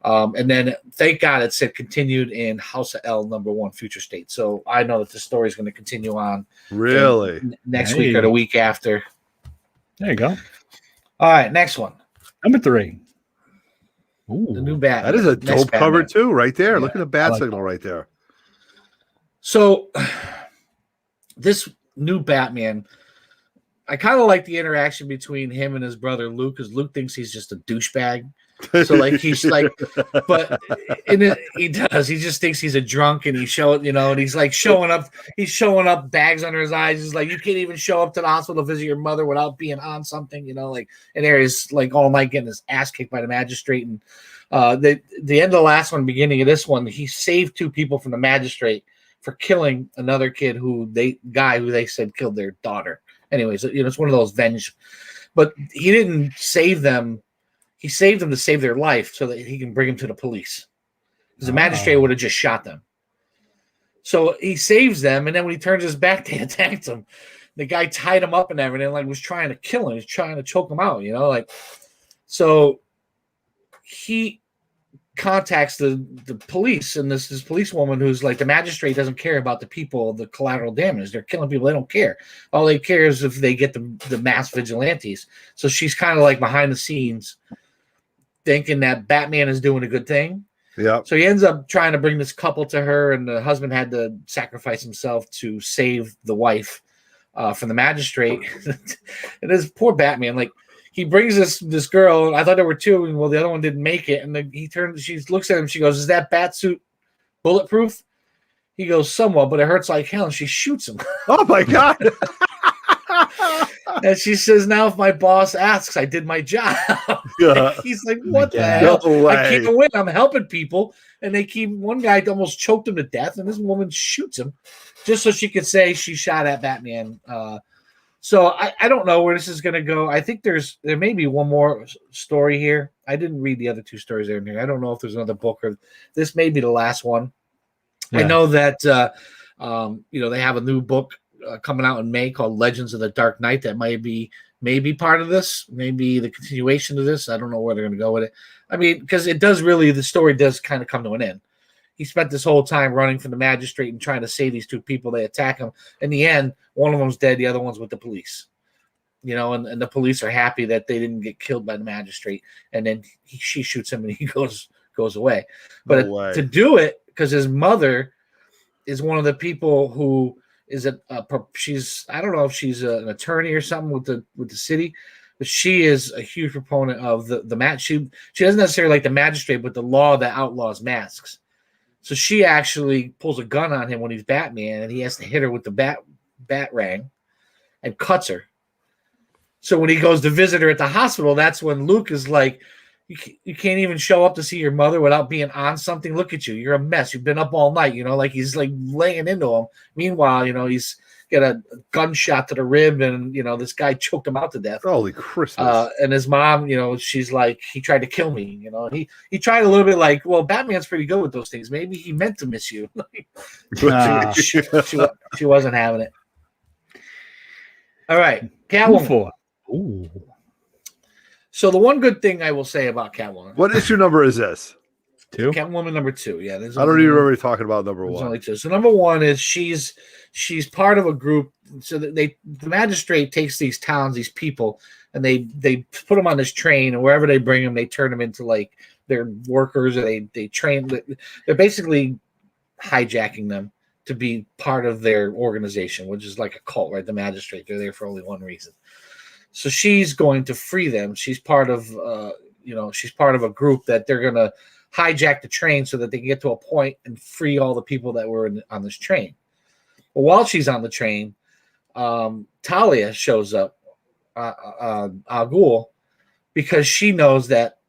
And then, thank God, it said continued in House of L #1 Future State. So I know that the story is going to continue on. Really? Next week or the week after. There you go. All right, next one. Number 3. Ooh, The new Batman. That is a dope cover too, right there. Yeah, Look at the bat like signal right there. So this new Batman, I kind of like the interaction between him and his brother Luke, because Luke thinks he's just a douchebag. So like he's like, but he does. He just thinks he's a drunk, and and he's like showing up. He's showing up, bags under his eyes. He's like, you can't even show up to the hospital to visit your mother without being on something, like. And there he's like all night getting his ass kicked by the magistrate. And the end of the last one, beginning of this one, he saved 2 people from the magistrate for killing another kid who they said killed their daughter. Anyways, it's one of those venge. But he didn't save them. He saved them to save their life so that he can bring them to the police. Because the magistrate would have just shot them. So he saves them, and then when he turns his back, they attacked him. The guy tied him up and everything, like was trying to kill him. He was trying to choke him out, So he contacts the police, and this policewoman who's like, the magistrate doesn't care about the people, the collateral damage. They're killing people. They don't care. All they care is if they get the mass vigilantes. So she's kind of like behind the scenes, thinking that Batman is doing a good thing. Yeah. So he ends up trying to bring this couple to her, and the husband had to sacrifice himself to save the wife from the magistrate. And this poor Batman, like, he brings this girl. I thought there were 2, and well, the other one didn't make it. And then she looks at him. She goes, "Is that bat suit bulletproof?" He goes, "Somewhat, but it hurts like hell." And she shoots him. Oh my God. And she says, "Now if my boss asks, I did my job." Yeah. He's like, "What the hell? No way. I can't win. I'm helping people." And one guy almost choked him to death, and this woman shoots him just so she could say she shot at Batman. So I don't know where this is going to go. I think there may be one more story here. I didn't read the other 2 stories there in here. I don't know if there's another book, or this may be the last one. Yeah. I know that they have a new book coming out in May called Legends of the Dark Knight that might be part of this, maybe the continuation of this. I don't know where they're going to go with it. I mean, because the story does kind of come to an end. He spent this whole time running from the magistrate and trying to save these 2 people. They attack him. In the end, one of them's dead. The other one's with the police. And the police are happy that they didn't get killed by the magistrate. And then she shoots him, and he goes away. But to do it, because his mother is one of the people who is she's, I don't know if she's an attorney or something with the city, but she is a huge proponent of the match. She doesn't necessarily like the magistrate, but the law that outlaws masks. So she actually pulls a gun on him when he's Batman, and he has to hit her with the batarang and cuts her. So when he goes to visit her at the hospital, that's when Luke is like, you can't even show up to see your mother without being on something. Look at you. You're a mess. You've been up all night, like he's like laying into him. Meanwhile, he's got a gunshot to the rib, and, this guy choked him out to death. Holy Christmas. And his mom, she's like, he tried to kill me. He tried a little bit like, well, Batman's pretty good with those things. Maybe he meant to miss you. She wasn't having it. All right. Catwoman. Ooh. So the one good thing I will say about Catwoman. What issue number is this? 2? Catwoman number 2. Yeah. I don't even remember talking about number 1. Only 2. So number 1 is she's part of a group. So that the magistrate takes these towns, these people, and they put them on this train, and wherever they bring them, they turn them into like their workers, or they train. They're basically hijacking them to be part of their organization, which is like a cult, right? The magistrate, they're there for only one reason. So she's going to free them. She's part of, she's part of a group that they're going to hijack the train so that they can get to a point and free all the people that were on this train. Well, while she's on the train, Talia shows up, Al Ghul, because she knows that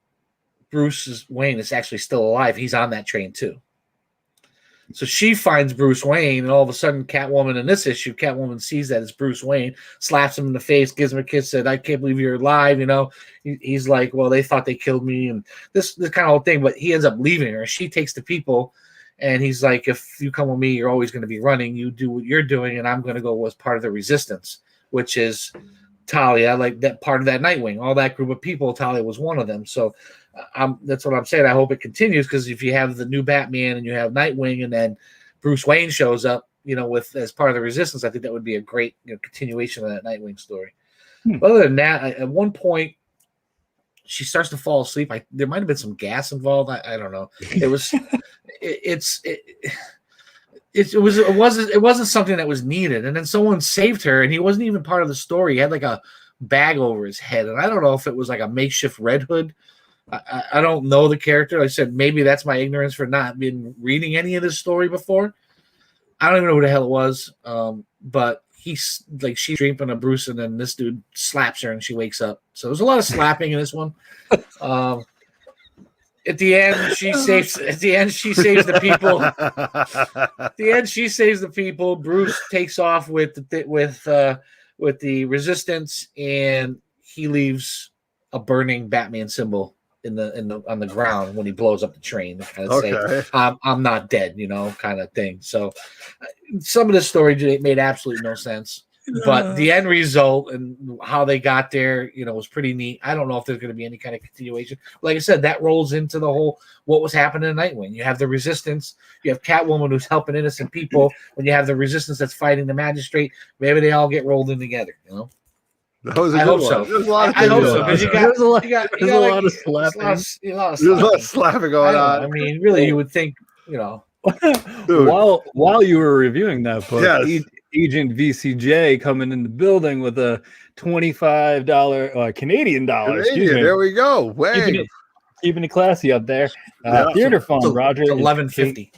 Bruce Wayne is actually still alive. He's on that train too. So she finds Bruce Wayne, and all of a sudden, Catwoman in this issue, Catwoman sees that it's Bruce Wayne, slaps him in the face, gives him a kiss, said, "I can't believe you're alive." He's like, "Well, they thought they killed me," and this kind of whole thing. But he ends up leaving her. She takes the people, and he's like, "If you come with me, you're always going to be running. You do what you're doing, and I'm going to go as part of the resistance, which is Talia, like that part of that Nightwing, all that group of people. Talia was one of them." So. That's what I'm saying. I hope it continues, because if you have the new Batman and you have Nightwing, and then Bruce Wayne shows up, with as part of the Resistance, I think that would be a great continuation of that Nightwing story. But other than that, at one point, she starts to fall asleep. There might have been some gas involved. I don't know. It was. It wasn't something that was needed. And then someone saved her, and he wasn't even part of the story. He had like a bag over his head, and I don't know if it was like a makeshift Red Hood. I don't know the character. Like I said, maybe that's my ignorance for not been reading any of this story before. I don't even know who the hell it was. But she's dreaming of Bruce, and then this dude slaps her, and she wakes up. So there's a lot of slapping in this one. At the end, she saves the people. At the end, she saves the people. Bruce takes off with the Resistance, and he leaves a burning Batman symbol on the ground when he blows up the train, to kind of say, I'm not dead, kind of thing. So some of the story made absolutely no sense, but the end result and how they got there, was pretty neat. I don't know if there's going to be any kind of continuation. Like I said, that rolls into the whole what was happening in Nightwing. You have the Resistance, you have Catwoman who's helping innocent people, when you have the Resistance that's fighting the Magistrate. Maybe they all get rolled in together, That was a I good hope one. so. There's a lot of I hope things so, because going on. there's a lot of slapping. There's a lot of slapping going on. I mean, really, you would think, Dude. While you were reviewing that book, Yes. Agent VCJ coming in the building with a $25 Canadian dollar. Excuse me. There we go. Keeping it classy up there. Yeah. Theater phone, Roger. It's $11.50.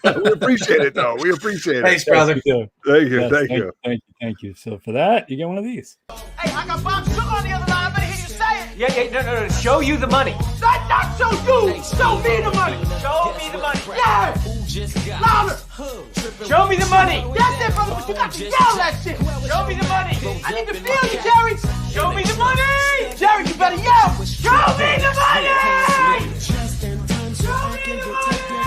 We appreciate it, though. We appreciate Thanks, it. brother. Thank you. Thank you. So for that, you get one of these. Hey, I got Bob Sugar on the other line. I better hear you say it. Yeah, no. Show you the money. Not show you. Show me the money. Show me the money. Yeah. Louder. Show me the money. That's it, brother. But you got to yell that shit. Show me the money. I need to feel you, Jerry. Show me the money. Jerry, you better yell. Show me the money. Show me the money.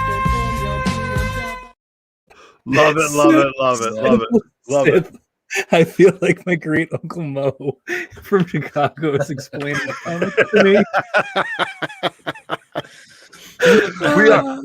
Love it. I feel like my great Uncle Mo from Chicago is explaining comics to me.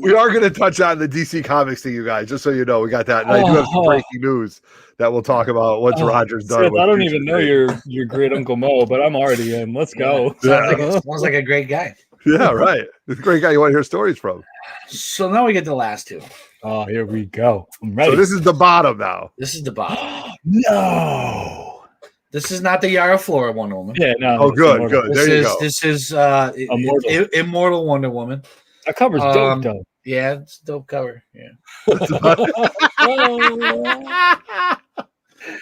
We are going to touch on the DC Comics thing, you guys, just so you know. We got that. And I do have some breaking news that we'll talk about once Roger's done. Seth, I don't even know your great Uncle Mo, but I'm already in. Let's go. Sounds like a great guy. Yeah, right. It's a great guy you want to hear stories from. So now we get the last two. Oh, here we go. I'm ready. So this is the bottom now. This is the bottom. No. This is not the Yara Flora Wonder Woman. Yeah, no. Oh, good. There you go. This is Immortal Wonder Woman. That cover's dope, though. Yeah, it's a dope cover. Yeah.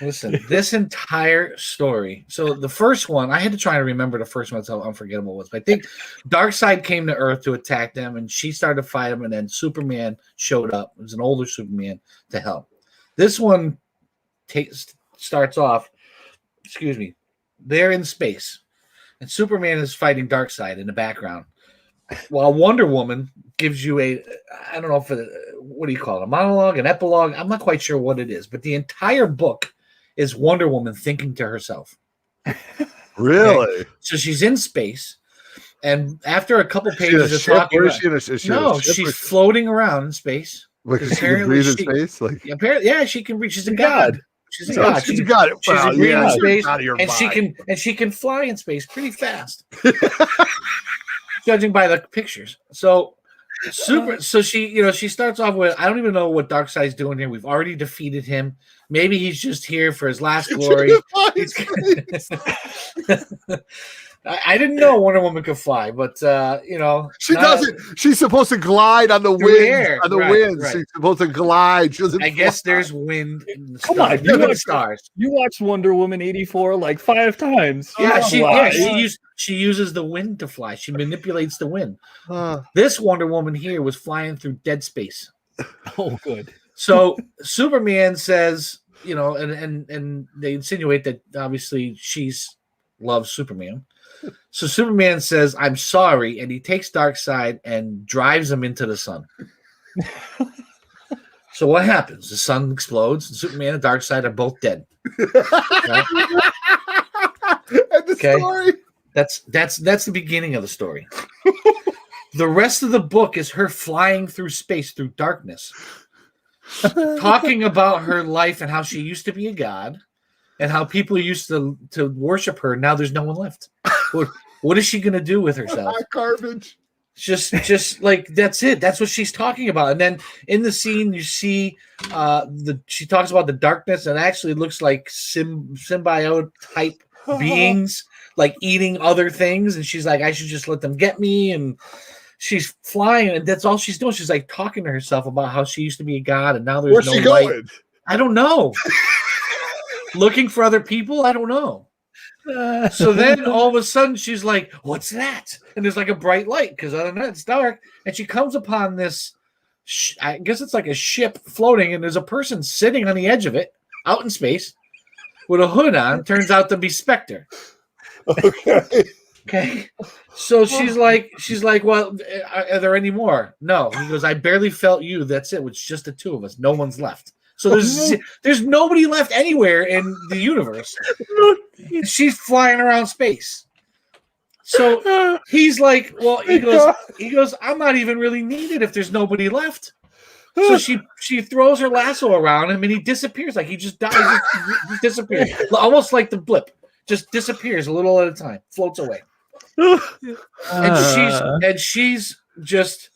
Listen, this entire story. So the first one, I had to try to remember the first one. That's how unforgettable it was. But I think Darkseid came to Earth to attack them, and she started to fight him, and then Superman showed up. It was an older Superman to help. This one starts off, they're in space, and Superman is fighting Darkseid in the background, while Wonder Woman gives you I don't know what do you call it, a monologue, an epilogue? I'm not quite sure what it is, but the entire book is Wonder Woman thinking to herself. Really? Okay? So she's in space, and after a couple pages of talking, she's floating around in space. Like she can breathe in space? Apparently, yeah, she can breathe. She's a god. She's a god. She's a god. She's in space, and she can fly in space pretty fast. Judging by the pictures. So she starts off with, I don't even know what Darkseid's doing here. We've already defeated him. Maybe he's just here for his last glory. I didn't know Wonder Woman could fly, but she doesn't. She's supposed to glide on the wind. Air. On the Right, wind, right. she's supposed to glide. She doesn't. I guess fly. there's wind in the Come stars. on, Stars. You watched Wonder Woman 84 like 5 times. Yeah, Fly. she uses the wind to fly. She manipulates the wind. Huh. This Wonder Woman here was flying through dead space. Oh, good. So Superman says, and they insinuate that obviously loves Superman. So Superman says, "I'm sorry," and he takes Darkseid and drives him into the sun. So what happens? The sun explodes, and Superman and Darkseid are both dead. Right? And the story. That's the beginning of the story. The rest of the book is her flying through space, through darkness, talking about her life and how she used to be a god and how people used to worship her. Now there's no one left. What is she going to do with herself? Garbage. Just like that's it. That's what she's talking about. And then in the scene, you see she talks about the darkness, and actually it looks like symbiote type beings, like eating other things. And she's like, I should just let them get me. And she's flying, and that's all she's doing. She's like talking to herself about how she used to be a god, and now there's Where's no she light. going? I don't know. Looking for other people? I don't know. So then all of a sudden she's like, what's that? And there's like a bright light because other than that it's dark. And she comes upon this, I guess it's like a ship floating, and there's a person sitting on the edge of it out in space with a hood on. Turns out to be Spectre. Okay. So she's like, well, are there any more? No. He goes, I barely felt you. That's it. It's just the two of us. No one's left. So there's nobody left anywhere in the universe. She's flying around space. So he's like, well, he goes, I'm not even really needed if there's nobody left. So she throws her lasso around him, and he disappears. Like he just dies, he disappears, almost like the blip. Just disappears a little at a time, floats away. And she's just,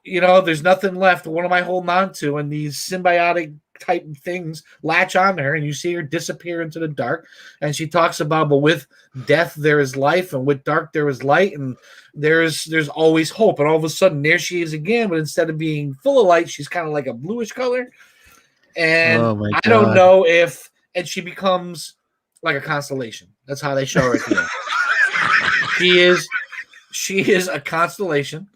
there's nothing left. What am I holding on to? And these symbiotic type things latch on her, and you see her disappear into the dark. And she talks about, but with death there is life, and with dark there is light, and there's always hope. And all of a sudden there she is again, but instead of being full of light, she's kind of like a bluish color. And I don't know if, and she becomes like a constellation. That's how they show her at the end. She is a constellation.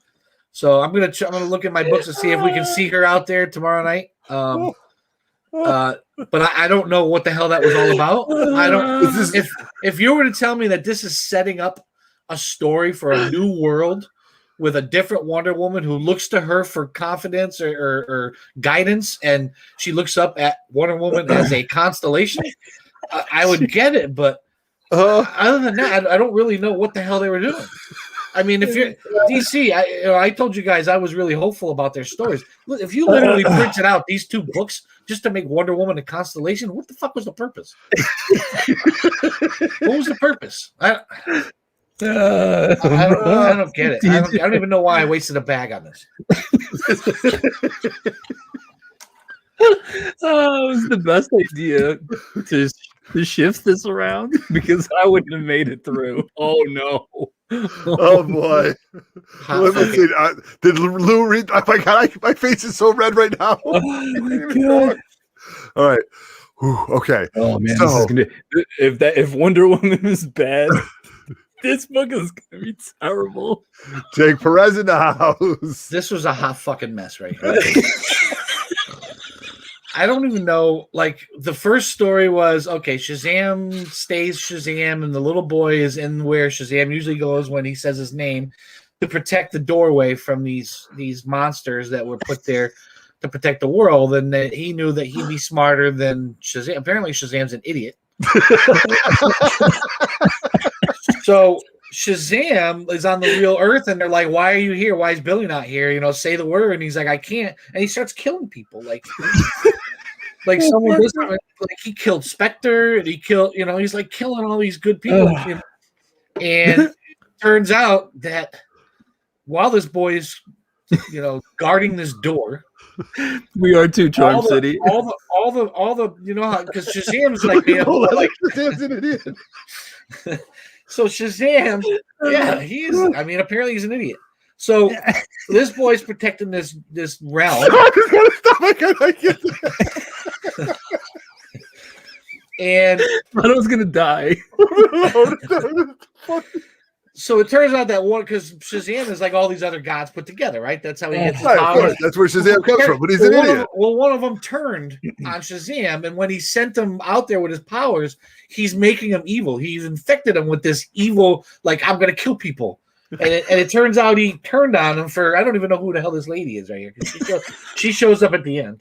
So I'm gonna look at my books to see if we can see her out there tomorrow night. But I don't know what the hell that was all about. I don't. If you were to tell me that this is setting up a story for a new world with a different Wonder Woman who looks to her for confidence or guidance, and she looks up at Wonder Woman as a constellation, I would get it. But other than that, I don't really know what the hell they were doing. I mean, if you're DC, I told you guys I was really hopeful about their stories. Look, if you literally printed out these 2 books just to make Wonder Woman a constellation, what the fuck was the purpose? What was the purpose? I don't get it. I don't even know why I wasted a bag on this. It was the best idea to shift this around because I wouldn't have made it through. Oh no. Oh boy. Let me see. Did Lou read? Oh my god, my face is so red right now. Oh my god. All right. Whew, okay. Oh man, this is gonna, if Wonder Woman is bad, this book is gonna be terrible. Jake Perez in the house. This was a hot fucking mess right here. I don't even know. Like the first story was okay. Shazam stays Shazam, and the little boy is in where Shazam usually goes when he says his name to protect the doorway from these monsters that were put there to protect the world. And that he knew that he'd be smarter than Shazam. Apparently, Shazam's an idiot. So Shazam is on the real Earth, and they're like, "Why are you here? Why is Billy not here? Say the word." And he's like, "I can't." And he starts killing people, like someone like he killed Spectre, and he killed, he's like killing all these good people. And turns out that while this boy is, guarding this door, we are too Charm City. All the because Shazam's like, Shazam's an idiot. So Shazam, yeah, he is. I mean, apparently he's an idiot. So this boy's protecting this realm. And I thought I was gonna die. so it turns out that one, because Shazam is like all these other gods put together, right? That's how he gets his Right, of power. course. That's where Shazam comes from, but he's an idiot. One of them turned on Shazam, and when he sent him out there with his powers, he's making him evil. He's infected him with this evil, like, I'm going to kill people. And it turns out he turned on him for, I don't even know who the hell this lady is right here. She shows up at the end.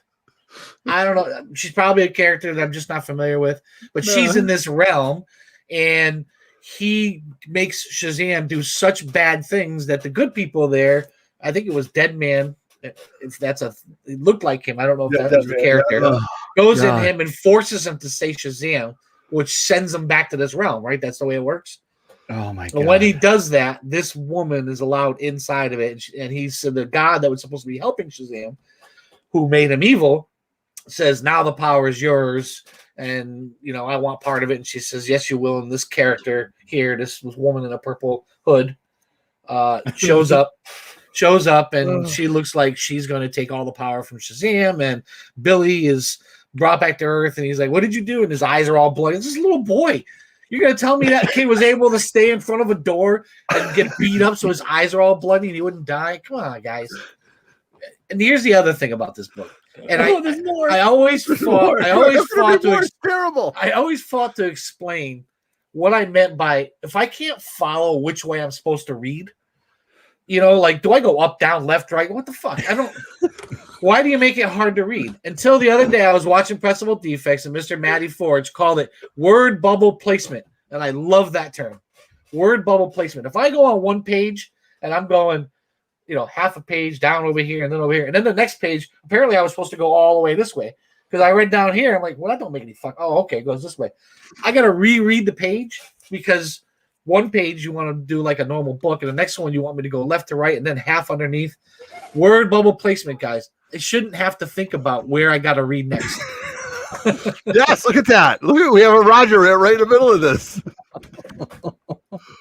I don't know. She's probably a character that I'm just not familiar with, but she's in this realm, and he makes Shazam do such bad things that the good people there, I think it was Dead Man, if it looked like him. I don't know if that was the character. Goes in him and forces him to say Shazam, which sends him back to this realm, right? That's the way it works. Oh my god! And when he does that, this woman is allowed inside of it, and he's the god that was supposed to be helping Shazam, who made him evil, says, now the power is yours, and I want part of it. And she says, yes, you will. And this character here, this woman in a purple hood, shows up, and she looks like she's going to take all the power from Shazam. And Billy is brought back to Earth, and he's like, what did you do? And his eyes are all bloody. This is a little boy. You're going to tell me that kid was able to stay in front of a door and get beat up so his eyes are all bloody and he wouldn't die? Come on, guys. And here's the other thing about this book. And I always fought to explain what I meant by, if I can't follow which way I'm supposed to read, like, do I go up, down, left, right? What the fuck? Why do you make it hard to read? Until the other day, I was watching Pressable Deffects, and Mr. Matty Forge called it word bubble placement. And I love that term, word bubble placement. If I go on one page and I'm going, half a page down over here and then over here, and then the next page, apparently I was supposed to go all the way this way, because I read down here. I'm like, well, that don't make any fuck. Oh, okay, it goes this way. I got to reread the page, because one page you want to do like a normal book, and the next one you want me to go left to right and then half underneath. Word bubble placement, guys. I shouldn't have to think about where I got to read next. Yes, look at that. We have a Roger right in the middle of this.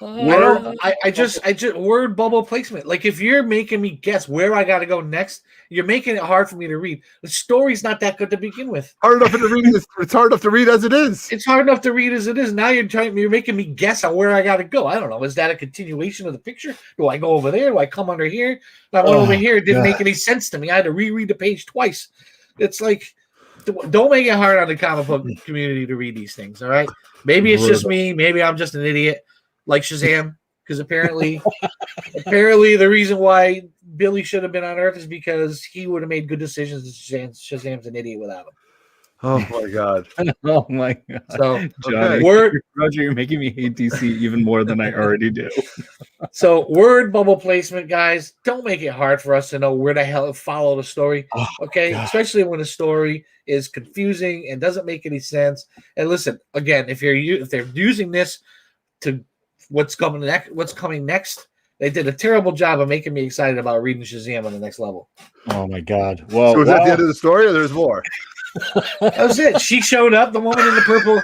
I just word bubble placement. Like, if you're making me guess where I got to go next, you're making it hard for me to read. The story's not that good to begin with. Hard enough to read. It's hard enough to read as it is. It's hard enough to read as it is. Now you're making me guess on where I got to go. I don't know. Is that a continuation of the picture? Do I go over there? Do I come under here? I went over here. It didn't make any sense to me. I had to reread the page twice. It's like, don't make it hard on the comic book community to read these things. All right. Maybe it's just me. Maybe I'm just an idiot like Shazam. Because apparently the reason why Billy should have been on Earth is because he would have made good decisions. Shazam's an idiot without him. Oh my god! Oh my god! So, Johnny, Roger, you're making me hate DC even more than I already do. So, word bubble placement, guys. Don't make it hard for us to know where the hell to follow the story. Okay, especially when the story is confusing and doesn't make any sense. And listen, again, if they're using this to what's coming next, they did a terrible job of making me excited about reading Shazam on the next level. Oh my god! Well, so is that the end of the story, or there's more? That was it. She showed up. The woman in the purple,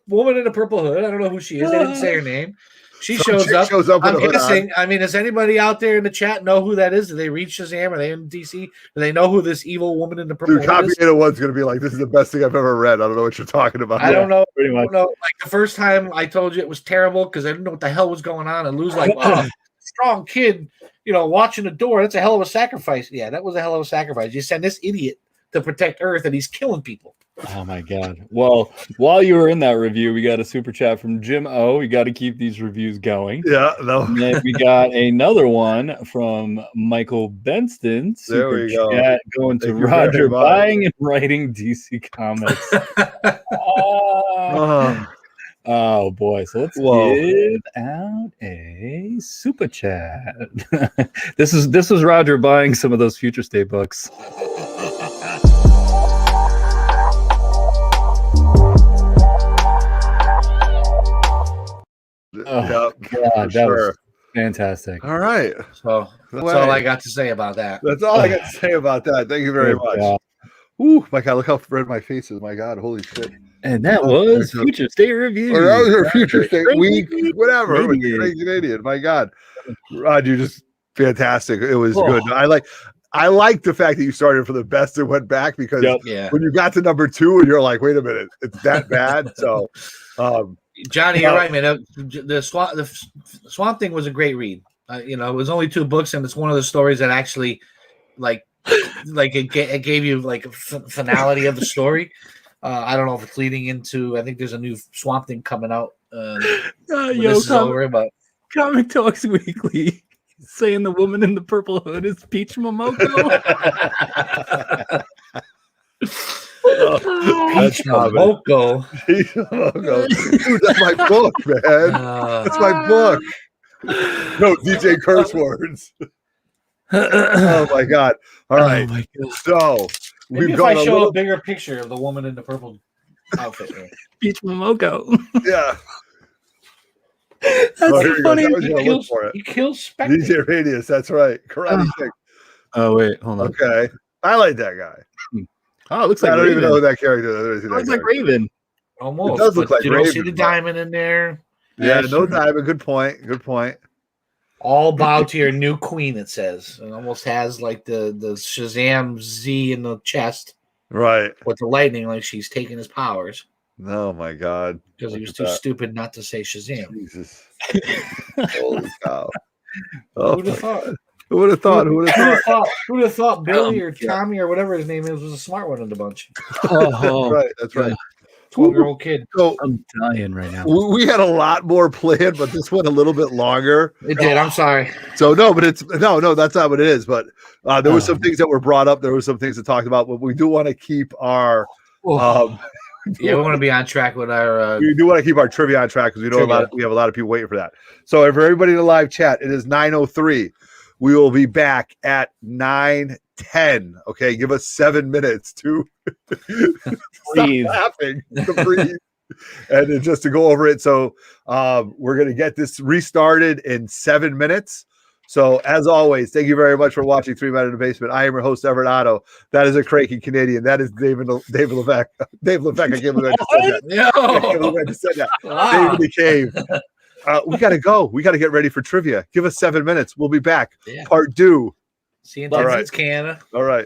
woman in the purple hood. I don't know who she is. They didn't say her name. She shows up. I'm guessing. I mean, does anybody out there in the chat know who that is? Do they read Shazam? Are they in DC? Do they know who this evil woman in the purple hood is? Copy one's going to be like, this is the best thing I've ever read. I don't know what you're talking about. I don't know. Pretty much. Like, the first time I told you it was terrible because I didn't know what the hell was going on. And Lou's like, oh, strong kid, watching the door. That's a hell of a sacrifice. Yeah, that was a hell of a sacrifice. You send this idiot to protect Earth, and he's killing people. Oh my god! Well, while you were in that review, we got a super chat from Jim O. We got to keep these reviews going. Yeah, no. And then we got another one from Michael Benston. There we go. Chat going to Roger, buying and writing DC Comics. Oh boy! So let's give out a super chat. This was Roger buying some of those Future State books. Oh, God, that was fantastic. All right. So that's all I got to say about that. That's all I got to say about that. Thank you very much. Ooh, my God, look how red my face is. My God, holy shit. And that was Future State Review. Or that was our Future State Week, Crazy whatever. It was Canadian. Crazy Canadian. My God, Rod, you just fantastic. It was Oh. good. I like the fact that you started from the best and went back because Yeah. when you got to number 2 and you're like, wait a minute, it's that bad. So, Johnny, you're right, man. The Swamp Thing was a great read. It was only 2 books, and it's one of the stories that actually, like it gave you like a finality of the story. I don't know if it's leading into. I think there's a new Swamp Thing coming out. This is over, but Comic Talks Weekly saying the woman in the purple hood is Peach Momoko. That's Momoko. Dude, that's my book, man. That's my book. No DJ curse words. Oh my God! All right, Oh my God. so Maybe if I show a bigger picture of the woman in the purple outfit. Peach Momoko. Yeah. That's Oh, here funny. he goes. I was gonna look for it. He kills Spectre. DJ Radius, that's right. Karate Kick. Oh wait, hold on. Okay, I like that guy. Oh, it looks like I don't Raven. even know who that character is. I don't It see looks that like character. Raven. Almost. It does look but like you don't see Raven, the but- diamond in there. Yeah, no diamond. Good point. Good point. All bow to your new queen, it says. It almost has like the Shazam Z in the chest Right. with the lightning, like she's taking his powers Oh my God. because he Look was at too that. stupid not to say Shazam. Jesus. Holy cow. Oh, Who'd have thought? who would have thought? Who would have thought? Who'd have thought Billy or yeah. Tommy or whatever his name is was a smart one in the bunch? Oh, Right. That's right. 12-year-old kid. So I'm dying right now. we had a lot more planned, but this went a little bit longer. It did. I'm sorry. So no, but it's no, that's not what it is. But there were some things that were brought up. There were some things to talk about, but we do want to keep our Yeah, we want to be on track with our. we do want to keep our trivia on track because we know we have a lot of people waiting for that. So for everybody in the live chat, it is 9:03. We will be back at 9:10. Okay, give us 7 minutes to stop laughing, to breathe, and then just to go over it. So we're going to get this restarted in 7 minutes. So as always, thank you very much for watching 3 Men in the Basement. I am your host, Everett Otto. That is a cranky Canadian. That is David Levesque. Dave Levesque, I can't believe I just said that. I can't believe I just said that. Wow. David the Cave. We got to go. We got to get ready for trivia. Give us 7 minutes. We'll be back. Yeah. Part 2. See you in All 10 right. minutes, Canada. All right.